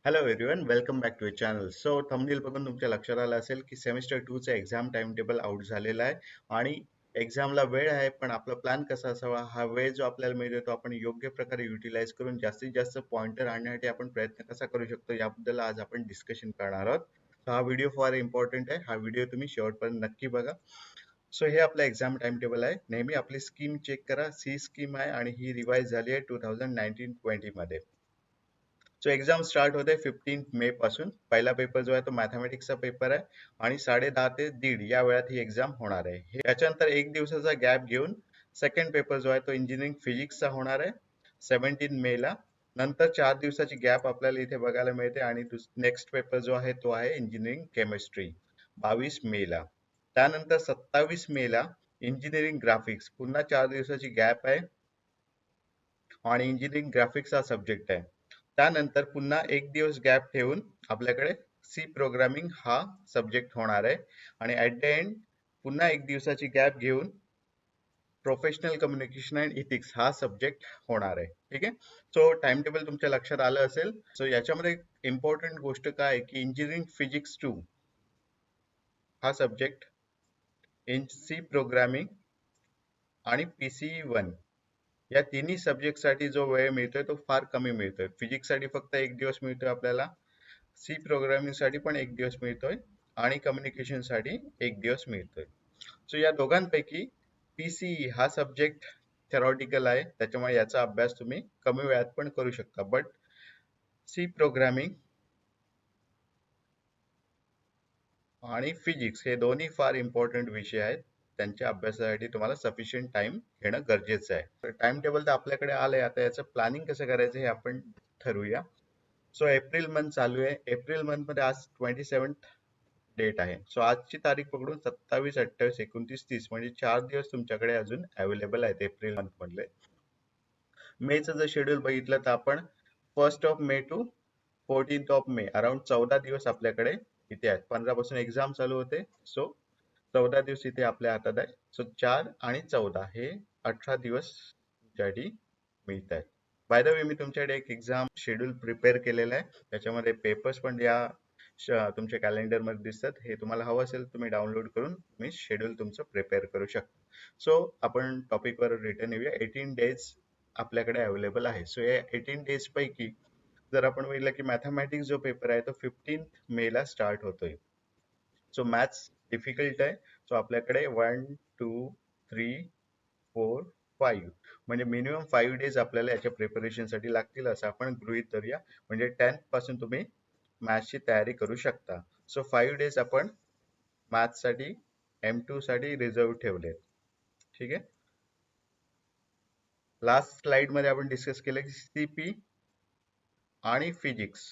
Hello everyone, welcome back to channel. So thumbnail बघून तुमच्या लक्षात आलं असेल की सेमिस्टर 2 चा एक्झाम टाइम टेबल आउट झालेला आहे आणि एक्झामला वेळ आहे, पण आपला प्लॅन कसा असावा, हा वेळ जो आपल्याला मिळतो तो आपण योग्य प्रकारे युटिलाइज करून जास्तीत जास्त पॉइंटर आणण्यासाठी आपण प्रयत्न कसा करू शकतो याबद्दल आज आपण डिस्कशन करणार आहोत. So, हा व्हिडिओ फार इम्पॉर्टंट आहे. हा व्हिडिओ तुम्ही शेवटपर्यंत नक्की बघा. सो हे आपलं एक्झाम टाइम टेबल आहे. नेहमी आपली स्कीम चेक करा. सी स्कीम आहे आणि ही रिवाइज झाली आहे 2019-20 मध्ये. सो एक्झाम स्टार्ट होते 15 मे पासून. पहिला पेपर जो आहे तो मॅथमॅटिक्सचा पेपर आहे आणि 10:30 ते 1:30 या वेळात ही एक्झाम होणार आहे. याच्यानंतर एक दिवसाचा गॅप घेऊन सेकंड पेपर जो आहे तो इंजिनिअरिंग फिजिक्सचा होणार आहे 17 मे ला. नंतर 4 दिवसाची गॅप आपल्याला इथे बघायला मिळते आणि नेक्स्ट पेपर जो आहे तो आहे इंजिनिअरिंग केमिस्ट्री 22 मे ला. त्यानंतर 27 मे ला इंजिनिअरिंग ग्राफिक्स, पुन्हा 4 दिवसाची गॅप आहे आणि इंजिनिअरिंग ग्राफिक्स हा सब्जेक्ट आहे. त्यानंतर पुन्हा एक दिवस गॅप ठेवून आपल्याकडे सी प्रोग्रामिंग हा सब्जेक्ट होणार आहे आणि ऍट द एंड पुन्हा एक दिवसाची गॅप घेऊन प्रोफेशनल कम्युनिकेशन अँड इथिक्स हा सब्जेक्ट होणार आहे. ठीक आहे. सो टाइम टेबल तुमच्या लक्षात आलं असेल. सो याच्यामध्ये इम्पॉर्टंट गोष्ट काय आहे की इंजिनिअरिंग फिजिक्स 2 हा सब्जेक्ट, इन सी प्रोग्रामिंग आणि पीसीई 1 या तिन्ही सब्जेक्ट साठी जो वेळ मिळतोय तो फार कमी मिळतोय. फिजिक्स साठी फक्त एक दिवस मिळतोय आपल्याला, सी प्रोग्रामिंग साठी पण एक दिवस मिळतोय आणि कम्युनिकेशन साठी एक दिवस मिळतोय. सो या दोघांपैकी पीसीई हा सब्जेक्ट थेरॉटिकल आहे, त्याच्यामुळे याचा अभ्यास तुम्ही कमी वेळात पण करू शकता. बट सी प्रोग्रामिंग आणि फिजिक्स हे दोन्ही फार इम्पॉर्टंट विषय आहेत. त्यांच्या अभ्यासासाठी तुम्हाला सफिशियंट टाइम घेणं गरजेचं आहे. तर टाइम टेबल तर आपल्याकडे आलंय, आता याचं प्लॅनिंग कसं करायचं हे आपण ठरवूया. सो एप्रिल मंथ चालू आहे. एप्रिल मंथ मध्ये आज 27 डेट आहे. सो आजची तारीख पकडून 27, 28, 29, 30 म्हणजे 4 दिवस तुमच्याकडे अजून अवेलेबल आहेत एप्रिल मंथ मधले. मेचं जर शेड्यूल बघितलं तर आपण 1 मे टू 14 मे अराउंड 14 दिवस आपल्याकडे इथे आहेत. 15 पासून एक्झाम चालू होते. सो 14 दिवस इथे आपल्या हातात आहे. सो 4 आणि 14 हे 18 दिवस तुमच्यासाठी मिळत आहेत. बाय द वे, मी तुमच्याकडे एक एक्झाम शेड्यूल प्रिपेअर केलेलं आहे. त्याच्यामध्ये पेपर्स पण या तुमच्या कॅलेंडर मध्ये दिसतात. हे तुम्हाला हवं असेल तुम्ही डाउनलोड करून तुम्ही शेड्यूल तुमचं प्रिपेअर करू शकता. सो आपण टॉपिक वर रिटर्न येऊया. 18 डेज आपल्याकडे अवेलेबल आहे. सो या 18 डेज पैकी जर आपण बघितलं की मॅथमॅटिक्स जो पेपर आहे तो 15 मे ला स्टार्ट होतोय. सो मॅथ्स डिफिकल्ट आहे. सो आपल्याकडे 1, 2, 3, 4, 5 म्हणजे मिनिमम 5 डेज आपल्याला याच्या प्रिपरेशन साठी लागतील असं आपण गृहीत धरूया. म्हणजे 10th पासून तुम्ही मॅथ्सची तयारी करू शकता. सो 5 डेज आपण मॅथ्स साठी M2 साठी रिझर्व ठेवलेत. ठीक आहे. लास्ट स्लाइड मध्ये आपण डिस्कस केलं की सीपी आणि फिजिक्स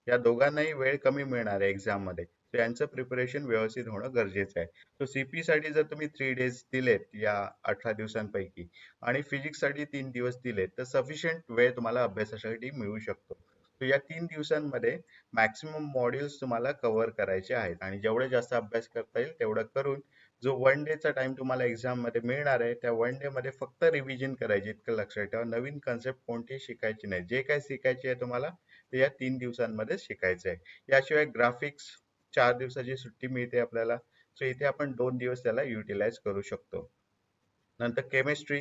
या दोघांनाही वेळ कमी मिळणार आहे एक्झाम मध्ये. तर यांचं प्रिपरेशन व्यवस्थित होणं गरजेचं आहे. तर सीपी साठी जर तुम्ही 3 डेज दिलेत या 18 दिवसांपैकी आणि फिजिक्स साठी 3 दिवस दिलेत तर सफिशियंट वेळ तुम्हाला अभ्यासासाठी मिळू शकतो. तर या 3 दिवसांमध्ये मॅक्सिमम मॉड्यूल्स तुम्हाला कव्हर करायचे आहेत आणि जेवढे जास्त अभ्यास करता येईल तेवढं करून जो 1 डेचा टाइम तुम्हाला एक्झाम मध्ये मिळणार आहे त्या 1 डे मध्ये फक्त रिव्हिजन करायची, इतकं लक्षात ठेवा. नवीन कन्सेप्ट कोणतीही शिकायची नाही. जे काय शिकायचे आहे तुम्हाला ते या 3 दिवसांमध्ये शिकायचं आहे. याशिवाय ग्राफिक्स 4 दिवसाची सुट्टी मिळते आपल्याला. सो इथे आपण 2 दिवस त्याला युटिलाइज करू शकतो. नंतर केमिस्ट्री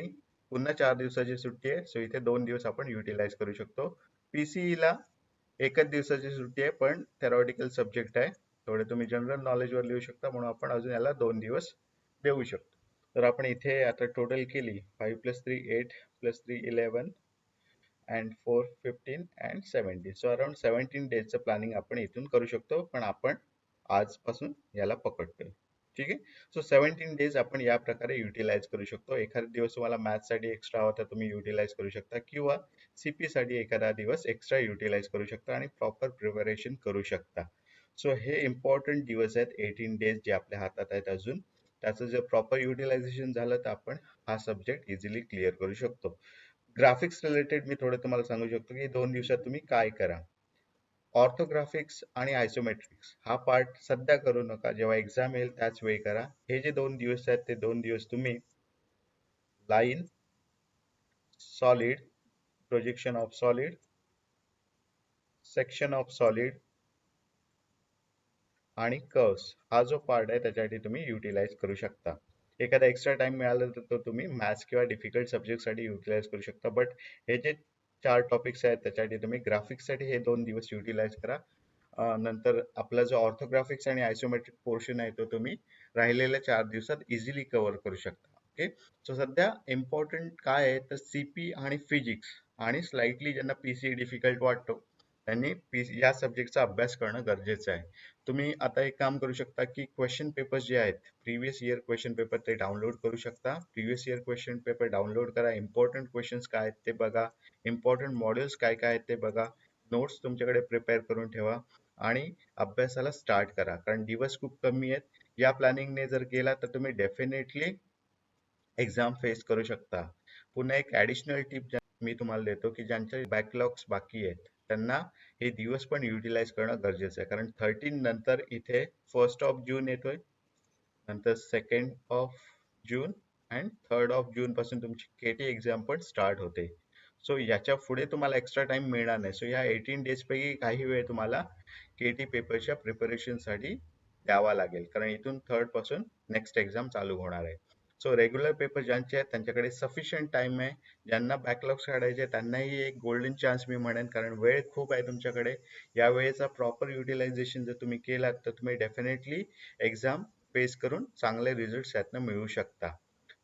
पुन्हा 4 दिवसाची सुट्टी आहे. सो इथे 2 दिवस आपण युटिलाइज करू शकतो. पीसीई ला एकच दिवसाची सुट्टी आहे, पण थेरॉटिकल सब्जेक्ट आहे. थोडे तुम्ही जनरल नॉलेज वर लिहू शकता म्हणून आपण अजून याला 2 दिवस देऊ शकतो. तर आपण इथे आता टोटल केली 5 + 3 8 + 3 11 and 4 15 and 17. So around 17 डेजचं planning आपण इथून करू शकतो, पण आपण आजपासून याला पकडतोय. ठीक आहे. सो 17 डेज आपण या प्रकारे युटिलाइज करू शकतो. एखादा दिवस तुम्हाला मॅथ्स साठी एक्स्ट्रा होता तुम्ही युटिलाइज करू शकता किंवा सीपी साठी एखादा दिवस एक्स्ट्रा युटिलाइज करू शकता आणि प्रॉपर प्रिपरेशन करू शकता. सो हे इम्पॉर्टंट दिवस आहेत 18 डेज जे आपल्या हातात आहेत अजून. त्याचं जर प्रॉपर युटिलायझेशन झालं तर आपण हा सब्जेक्ट इझिली क्लिअर करू शकतो. ग्राफिक्स रिलेटेड मी थोडं तुम्हाला सांगू शकतो की 2 दिवसात तुम्ही काय करा. ऑर्थोग्राफिक्स आणि आयसोमेट्रिक्स हा पार्ट सध्या करू नका, जेव्हा एक्झाम येईल त्याच वेळी करा. हे जे 2 दिवस आहेत ते 2 दिवस तुम्ही line, solid, projection of solid section of solid आणि कर्व्स हा जो पार्ट आहे त्याच्यासाठी तुम्ही युटिलाइज करू शकता. एखादा एक्स्ट्रा टाइम मिळाला तर तो तुम्ही मॅथ्स किंवा डिफिकल्ट सब्जेक्टसाठी युटिलाइज करू शकता. बट हे जे 4 टॉपिक्स आहेत त्याच्यासाठी तुम्ही ग्राफिक्ससाठी हे 2 दिवस युटिलाइज करा. नंतर आपला जो ऑर्थोग्राफिक्स आणि आयसोमेट्रिक पोर्शन आहे तो तुम्ही राहिलेल्या 4 दिवसात इझिली कव्हर करू शकता. ओके. सो सध्या इम्पॉर्टंट काय आहे तर सीपी आणि फिजिक्स आणि स्लाइटली ज्यांना पीसी डिफिकल्ट वाटतो त्यांनी या सब्जेक्टचा अभ्यास करणं गरजेचं आहे. तुम्ही आता एक काम करू शकता की क्वेश्चन पेपर्स जे आहेत प्रिव्हियस इयर क्वेश्चन पेपर ते डाउनलोड करू शकता. Previous year question paper download करा. इम्पॉर्टंट क्वेश्चन्स काय आहेत ते बघा. इम्पॉर्टंट मॉडेल्स काय काय आहेत ते बघा. नोट्स तुमच्याकडे प्रिपेअर करून ठेवा आणि अभ्यासाला स्टार्ट करा. कारण दिवस खूप कमी आहेत. या प्लॅनिंगने जर गेला तर तुम्ही डेफिनेटली एक्झाम फेस करू शकता. पुन्हा एक ॲडिशनल टिप मी तुम्हाला देतो की ज्यांचे बॅकलॉग्स बाकी आहेत त्यांना हे दिवस पण युटिलाइज करणं गरजेचं आहे. कारण 13 नंतर इथे 1st ऑफ जून येतोय, नंतर 2nd of June and 3rd of June पासून तुमची केटी एक्झाम पण स्टार्ट होते. सो याच्या पुढे तुम्हाला एक्स्ट्रा टाइम मिळणार नाही. सो या 18 डेज पैकी काही वेळ तुम्हाला केटी पेपरच्या प्रिपरेशनसाठी द्यावा लागेल. कारण इथून 3rd पासून नेक्स्ट एक्झाम चालू होणार आहे. सो रेग्युलर पेपर ज्यांचे आहेत त्यांच्याकडे सफिशियंट टाइम आहे. ज्यांना बॅकलॉग्स काढायचे त्यांनाही एक गोल्डन चान्स मी म्हणेन, कारण वेळ खूप आहे तुमच्याकडे. या वेळेचा प्रॉपर युटिलायझेशन जर तुम्ही केलात तर तुम्ही डेफिनेटली एक्झाम फेस करून चांगले रिझल्ट्स यातनं मिळवू शकता.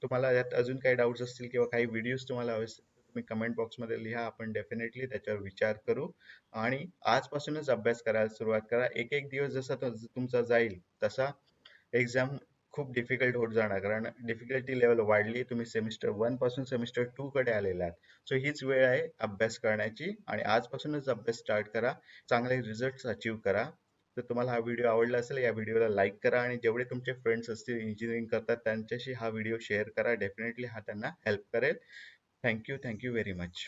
तुम्हाला यात अजून काही डाऊट्स असतील किंवा काही व्हिडिओज तुम्हाला हवे असतील तर तुम्ही कमेंट बॉक्समध्ये लिहा. आपण डेफिनेटली त्याच्यावर विचार करू आणि आजपासूनच अभ्यास करायला सुरुवात करा. एक एक दिवस जसा तुमचा जाईल तसा एक्झाम खूप डिफिकल्ट होत जाणार, कारण डिफिकल्टी लेवल वाढली. तुम्ही सेमिस्टर 1 पासून सेमिस्टर 2 कडे आलेला आहात. सो हीच वेळ आहे अभ्यास करण्याची आणि आजपासूनच अभ्यास स्टार्ट करा. चांगले रिझल्ट्स अचीव्ह करा. तर तुम्हाला हा व्हिडिओ आवडला असेल या व्हिडिओला लाईक करा आणि जेवढे तुमचे फ्रेंड्स असतील इंजिनिअरिंग करतात त्यांच्याशी हा व्हिडिओ शेअर करा. डेफिनेटली हा त्यांना हेल्प करेल. Thank you very much.